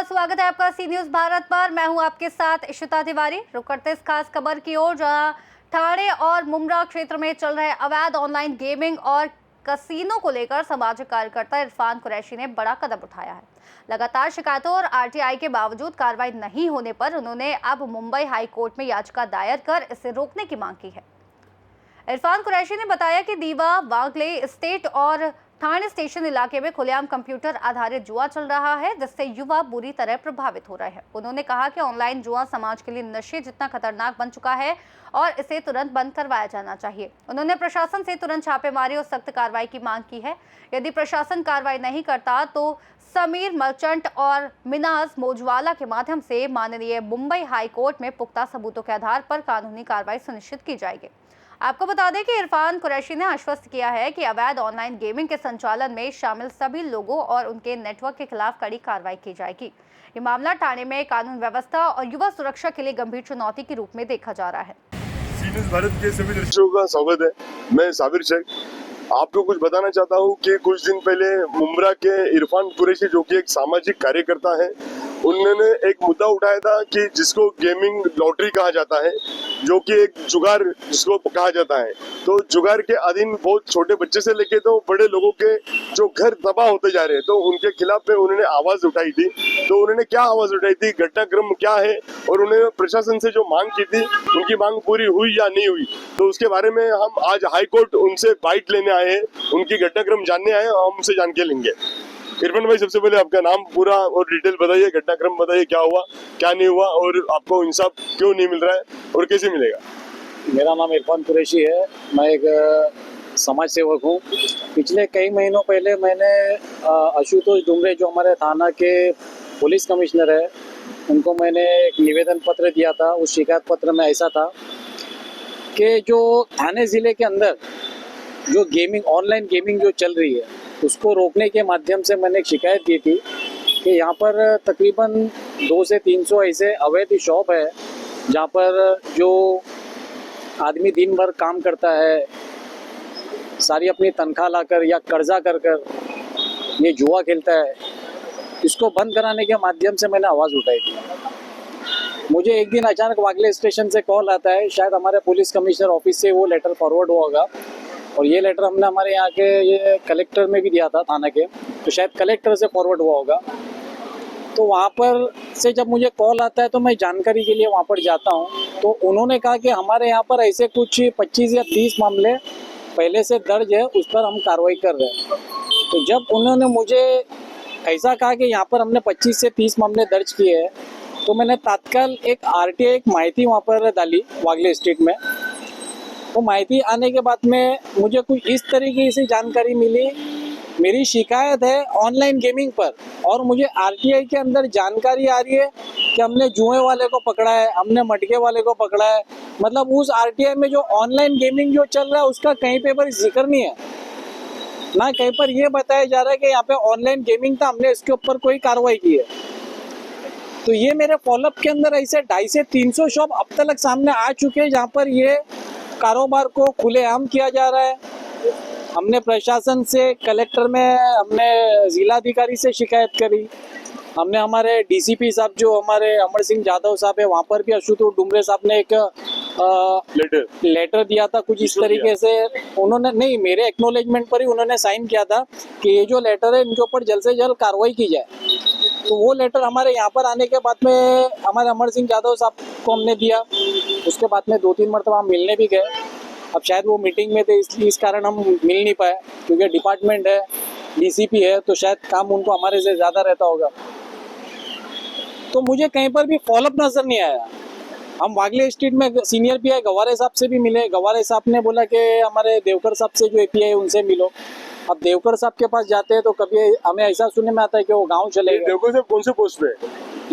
स्वागत है आपका सी न्यूज भारत पर। मैं हूं आपके साथ इशिता तिवारी। रुक करते इस खास खबर की ओर, जहां ठाणे और मुंब्रा क्षेत्र में चल रहे अवैध ऑनलाइन गेमिंग और कसीनो को लेकर सामाजिक कार्यकर्ता इरफान कुरैशी ने बड़ा कदम उठाया है। लगातार शिकायतों और आरटीआई के बावजूद कार्रवाई नहीं होने पर उन्होंने अब मुंबई हाई कोर्ट में याचिका दायर कर इसे रोकने की मांग की है। इरफान कुरैशी ने बताया कि दीवा, वागले स्टेट और ठाणे स्टेशन इलाके में खुलेआम कंप्यूटर आधारित जुआ चल रहा है, जिससे युवा बुरी तरह प्रभावित हो रहे हैं। उन्होंने कहा कि ऑनलाइन जुआ समाज के लिए नशे जितना खतरनाक बन चुका है और इसे तुरंत बंद करवाया जाना चाहिए। उन्होंने प्रशासन से तुरंत छापेमारी और सख्त कार्रवाई की मांग की है। यदि प्रशासन कार्रवाई नहीं करता तो समीर मर्चेंट और मिनाज मोजवाला के माध्यम से माननीय मुंबई हाई कोर्ट में पुख्ता सबूतों के आधार पर कानूनी कार्रवाई सुनिश्चित की जाएगी। आपको बता दें कि इरफान कुरैशी ने आश्वस्त किया है कि अवैध ऑनलाइन गेमिंग के संचालन में शामिल सभी लोगों और उनके नेटवर्क के खिलाफ कड़ी कार्रवाई की जाएगी। ये मामला ठाणे में कानून व्यवस्था और युवा सुरक्षा के लिए गंभीर चुनौती के रूप में देखा जा रहा है। सी न्यूज भारत के सभी दर्शकों का स्वागत है। मैं साबिर शेख आपको कुछ बताना चाहता हूँ कि कुछ दिन पहले मुंब्रा के इरफान कुरैशी, जो कि एक सामाजिक कार्यकर्ता है, उन्होंने एक मुद्दा उठाया था कि जिसको गेमिंग लॉटरी कहा जाता है, जो कि एक जुगार जिसको कहा जाता है। तो जुगार के अधीन बहुत छोटे बच्चे से लेके तो बड़े लोगों के जो घर तबाह होते जा रहे हैं, तो उनके खिलाफ में उन्होंने आवाज उठाई थी। तो उन्होंने क्या आवाज उठाई थी, घटनाक्रम क्या है, और उन्होंने प्रशासन से जो मांग की थी उनकी मांग पूरी हुई या नहीं हुई, तो उसके बारे में हम आज हाई कोर्ट उनसे बाइट लेने आए हैं, उनकी घटनाक्रम जानने आए, हम उनसे जान के लेंगे। इरफान भाई, सबसे पहले आपका नाम पूरा और डिटेल बताइए, घटनाक्रम बताइए, क्या हुआ क्या नहीं हुआ और आपको इंसाफ क्यों नहीं मिल रहा है और कैसे मिलेगा। मेरा नाम इरफान कुरैशी है। मैं एक समाज सेवक हूँ। पिछले कई महीनों पहले मैंने आशुतोष डुमरे, जो हमारे थाना के पुलिस कमिश्नर है, उनको मैंने एक निवेदन पत्र दिया था। उस शिकायत पत्र में ऐसा था कि जो थाने ज़िले के अंदर जो गेमिंग, ऑनलाइन गेमिंग जो चल रही है, उसको रोकने के माध्यम से मैंने एक शिकायत दी थी कि यहाँ पर तकरीबन 200 से 300 ऐसे अवैध शॉप है, जहाँ पर जो आदमी दिन भर काम करता है, सारी अपनी तनख्वाह लाकर या कर्जा कर कर ये जुआ खेलता है। इसको बंद कराने के माध्यम से मैंने आवाज़ उठाई थी। मुझे एक दिन अचानक वागले स्टेशन से कॉल आता है, शायद हमारे पुलिस कमिश्नर ऑफिस से वो लेटर फॉरवर्ड हुआ होगा, और ये लेटर हमने हमारे यहाँ के ये कलेक्टर में भी दिया था थाना के, तो शायद कलेक्टर से फॉरवर्ड हुआ होगा। तो वहाँ पर से जब मुझे कॉल आता है तो मैं जानकारी के लिए वहाँ पर जाता हूँ, तो उन्होंने कहा कि हमारे यहाँ पर ऐसे कुछ 25 या 30 मामले पहले से दर्ज है, उस पर हम कार्रवाई कर रहे हैं। तो जब उन्होंने मुझे ऐसा कहा कि यहाँ पर हमने 25 से 30 मामले दर्ज किए हैं, तो मैंने तत्काल एक आरटीआई एक माहिती वहाँ पर डाली वागले स्टेट में। तो माहिती आने के बाद में मुझे कुछ इस तरीके से जानकारी मिली, मेरी शिकायत है ऑनलाइन गेमिंग पर, और मुझे आरटीआई के अंदर जानकारी आ रही है कि हमने जुए वाले को पकड़ा है, हमने मटके वाले को पकड़ा है। मतलब उस आरटीआई में जो ऑनलाइन गेमिंग जो चल रहा है उसका कहीं पे पर जिक्र नहीं है, ना कहीं पर यह बताया जा रहा है कि यहाँ पे ऑनलाइन गेमिंग था, हमने इसके ऊपर कोई कार्रवाई की है। तो ये मेरे फॉलोअप के अंदर ऐसे 250 से 300 शॉप अब तक सामने आ चुके हैं, जहाँ पर ये कारोबार को खुलेआम किया जा रहा है। हमने प्रशासन से, कलेक्टर में हमने जिलाधिकारी से शिकायत करी, हमने हमारे डीसीपी साहब जो हमारे अमर सिंह जाधव साहब है, वहाँ पर भी आशुतोष डुमरे साहब ने एक लेटर दिया था कुछ इस तरीके से। उन्होंने नहीं, मेरे एक्नॉलेजमेंट पर ही उन्होंने साइन किया था कि ये जो लेटर है इनके ऊपर जल्द से जल्द कार्रवाई की जाए। तो वो लेटर हमारे यहाँ पर आने के बाद में हमारे अमर सिंह यादव साहब को हमने दिया। उसके बाद में 2-3 मरतबा हम मिलने भी गए। अब शायद वो मीटिंग में थे, इसलिए इस कारण हम मिल नहीं पाए, क्योंकि डिपार्टमेंट है, डीसीपी है, तो शायद काम उनको हमारे से ज़्यादा रहता होगा। तो मुझे कहीं पर भी फॉलोअप नज़र नहीं आया। हम वागले स्ट्रीट में सीनियर पीआई गवारे साहब से भी मिले। गवारे साहब ने बोला कि हमारे देवकर साहब से जो एपीआई है उनसे मिलो। अब देवकर साहब के पास जाते हैं तो कभी हमें ऐसा सुनने में आता है कि वो गांव चले गए। देवकर साहब कौन से पोस्ट पे?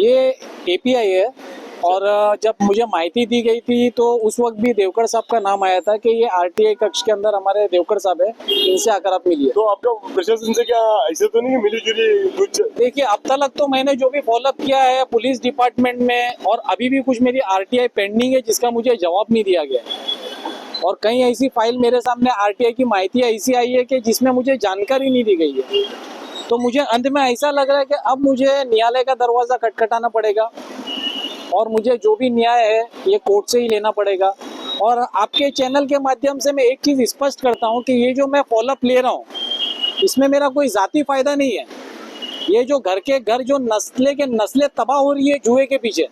ये एपीआई है। और जब मुझे माहिती दी गई थी तो उस वक्त भी देवकर साहब का नाम आया था कि ये आरटीआई कक्ष के अंदर हमारे देवकर साहब है, इनसे आकर आप मिलिए। तो आपका प्रशासन से क्या ऐसे तो नहीं मिली जुली कुछ? देखिए, अब तक तो मैंने जो भी फॉलोअप किया है पुलिस डिपार्टमेंट में, और अभी भी कुछ मेरी आरटीआई पेंडिंग है जिसका मुझे जवाब नहीं दिया गया। और कई ऐसी फाइल मेरे सामने आरटीआई की माहिती ऐसी आई है कि जिसमें मुझे जानकारी नहीं दी गई है। तो मुझे अंत में ऐसा लग रहा है कि अब मुझे न्यायालय का दरवाज़ा खटखटाना पड़ेगा और मुझे जो भी न्याय है ये कोर्ट से ही लेना पड़ेगा। और आपके चैनल के माध्यम से मैं एक चीज़ स्पष्ट करता हूँ कि ये जो मैं फॉलोअप ले रहा हूँ इसमें मेरा कोई ज़ाती फ़ायदा नहीं है। ये जो घर के घर जो नस्लें के नस्लें तबाह हो रही है जुए के पीछे,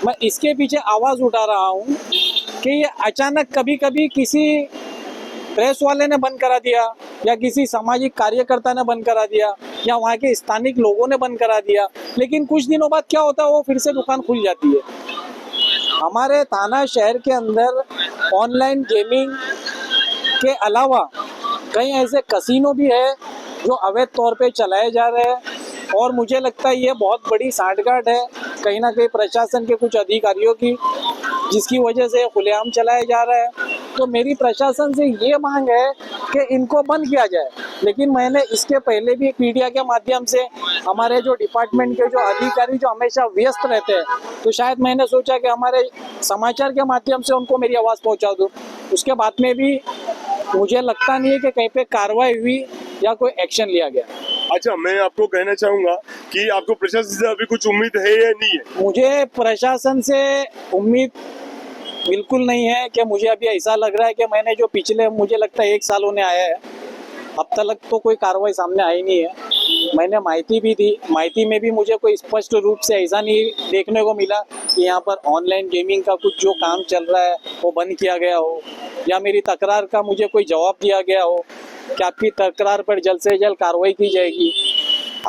मैं इसके पीछे आवाज़ उठा रहा हूँ कि ये अचानक कभी कभी किसी प्रेस वाले ने बंद करा दिया या किसी सामाजिक कार्यकर्ता ने बंद करा दिया या वहाँ के स्थानिक लोगों ने बंद करा दिया, लेकिन कुछ दिनों बाद क्या होता है वो फिर से दुकान खुल जाती है। हमारे थाना शहर के अंदर ऑनलाइन गेमिंग के अलावा कई ऐसे कसिनो भी है जो अवैध तौर पे चलाए जा रहे हैं और मुझे लगता है ये बहुत बड़ी सांठगांठ है कहीं ना कहीं प्रशासन के कुछ अधिकारियों की, जिसकी वजह से खुलेआम चलाया जा रहा है। तो मेरी प्रशासन से ये मांग है कि इनको बंद किया जाए। लेकिन मैंने इसके पहले भी मीडिया के माध्यम से हमारे जो डिपार्टमेंट के जो अधिकारी जो हमेशा व्यस्त रहते हैं, तो शायद मैंने सोचा कि हमारे समाचार के माध्यम से उनको मेरी आवाज़ पहुंचा दूं। उसके बाद में भी मुझे लगता नहीं है कि कहीं पे कार्रवाई हुई या कोई एक्शन लिया गया। अच्छा, मैं आपको कहना चाहूंगा कि आपको प्रशासन से अभी कुछ उम्मीद है या नहीं है? मुझे प्रशासन से उम्मीद बिल्कुल नहीं है कि मुझे अभी ऐसा लग रहा है कि मैंने जो पिछले मुझे लगता है 1 साल होने आया है, अब तक तो कोई कार्रवाई सामने आई नहीं है। मैंने माहिती भी दी, माहिती में भी मुझे कोई स्पष्ट रूप से ऐसा नहीं देखने को मिला कि यहाँ पर ऑनलाइन गेमिंग का कुछ जो काम चल रहा है वो बंद किया गया हो या मेरी तकरार का मुझे कोई जवाब दिया गया हो कि आपकी तकरार पर जल्द से जल्द कार्रवाई की जाएगी।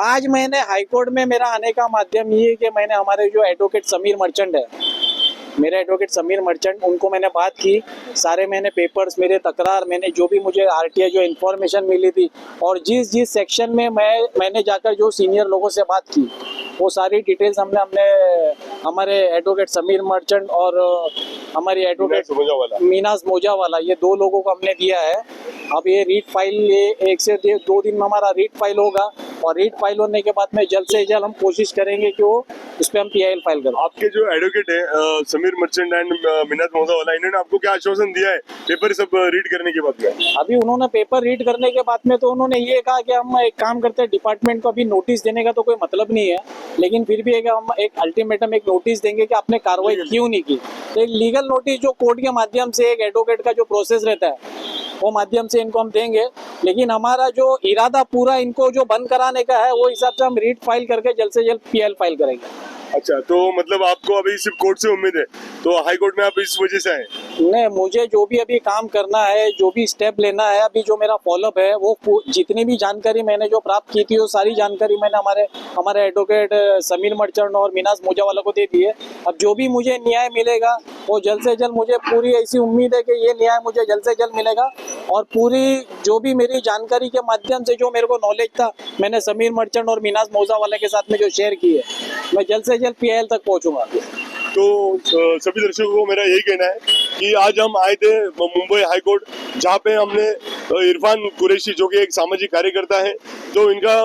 आज मैंने हाईकोर्ट में मेरा आने का माध्यम ये है कि मैंने हमारे जो एडवोकेट समीर मर्चेंट है, मेरे एडवोकेट समीर मर्चेंट, उनको मैंने बात की, सारे मैंने पेपर्स, मेरे तकरार, मैंने जो भी मुझे आरटीआई जो इन्फॉर्मेशन मिली थी और जिस जिस सेक्शन में मैंने जाकर जो सीनियर लोगों से बात की वो सारी डिटेल्स हमने हमारे एडवोकेट समीर मर्चेंट और हमारी एडवोकेट मीनाज मोजावाला, ये 2 लोगों को हमने दिया है। अब ये रीड फाइल ये 1 से 2 दिन में हमारा रीड फाइल होगा और रीड फाइल होने के बाद में जल्द से जल्द हम कोशिश करेंगे कि वो उस पर हम पीआईएल फाइल करें। आपके जो एडवोकेट है समीर मर्चेंट एंड मीनाज मोजावाला, इन्होंने आपको क्या आश्वासन दिया है पेपर सब रीड करने के बाद में? अभी उन्होंने पेपर रीड करने के बाद में तो उन्होंने ये कहा कि हम एक काम करते हैं, डिपार्टमेंट को अभी नोटिस देने का तो कोई मतलब नहीं है, लेकिन फिर भी हम एक अल्टीमेटम एक नोटिस देंगे कि आपने कार्रवाई क्यों नहीं की। तो एक लीगल नोटिस जो कोर्ट के माध्यम से एक एडवोकेट का जो प्रोसेस रहता है वो माध्यम से इनको हम देंगे, लेकिन हमारा जो इरादा पूरा इनको जो बंद कराने का है वो हिसाब से हम रीड फाइल करके जल्द से जल्द पीएल फाइल करेंगे। अच्छा, तो मतलब आपको अभी सिर्फ कोर्ट से उम्मीद है, तो हाई कोर्ट में आप इस वजह से आए? नहीं, मुझे जो भी अभी काम करना है, जो भी स्टेप लेना है, अभी जो मेरा फॉलोअप है वो जितनी भी जानकारी मैंने जो प्राप्त की थी वो सारी जानकारी मैंने हमारे एडवोकेट समीर मर्चेंट और मीनाज मोजावाला को दे दी है। अब जो भी मुझे न्याय मिलेगा वो जल्द से जल्द, मुझे पूरी ऐसी उम्मीद है कि ये न्याय मुझे जल्द से जल्द मिलेगा और पूरी जो भी मेरी जानकारी के माध्यम से जो मेरे को नॉलेज था मैंने समीर मर्चेंट और मीनाज मोजावाला के साथ में जो शेयर की है, मैं जल्द से जल्द पीआईएल तक पहुंचूंगा। तो सभी दर्शकों को मेरा यही कहना है कि आज हम आए थे मुंबई हाई कोर्ट, जहाँ पे हमने इरफान कुरैशी जो कि एक सामाजिक कार्यकर्ता है, तो इनका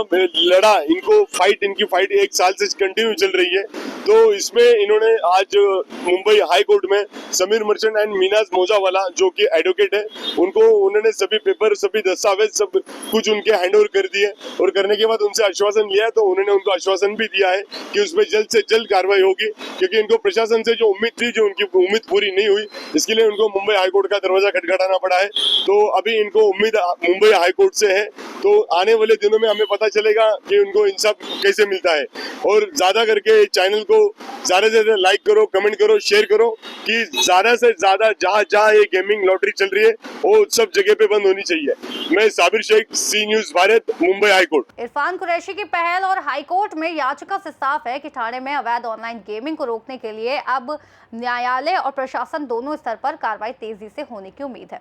लड़ा, इनकी फाइट 1 साल से कंटिन्यू चल रही है। तो इसमें इन्होंने आज मुंबई हाई कोर्ट में समीर मर्चेंट एंड मीनाज मोजावाला जो कि एडवोकेट है, उन्होंने सभी पेपर, सभी दस्तावेज, सब कुछ उनके हैंडओवर कर दिए और करने के बाद उनसे आश्वासन लिया है। तो उन्होंने उनको आश्वासन भी दिया है कि उसमें जल्द से जल्द कार्रवाई होगी, क्योंकि इनको प्रशासन से जो उम्मीद थी, जो उनकी उम्मीद पूरी नहीं हुई, इसके लिए उनको मुंबई हाई कोर्ट का दरवाजा खटखटाना पड़ा है। तो अभी इनको उम्मीद मुंबई हाई कोर्ट से है, तो आने वाले दिनों में हमें पता चलेगा कि उनको इंसाफ कैसे मिलता है। और ज्यादा करके चैनल को ज्यादा से ज्यादा लाइक करो, कमेंट करो, शेयर करो कि ज्यादा से ज्यादा जहाँ ये गेमिंग लॉटरी चल रही है वो सब जगह पे बंद होनी चाहिए। मैं Sabir Shaikh, C news Bharat, Mumbai high court. Irfan Qureshi की पहल और हाई कोर्ट में याचिका से साफ है कि ठाणे में अवैध ऑनलाइन गेमिंग को रोकने के लिए अब न्यायालय और प्रशासन दोनों स्तर पर कार्रवाई तेजी से होने की उम्मीद है।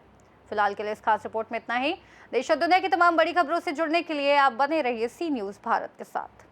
फिलहाल के लिए इस खास रिपोर्ट में इतना ही। देश और दुनिया की तमाम बड़ी खबरों से जुड़ने के लिए आप बने रहिए सी न्यूज भारत के साथ।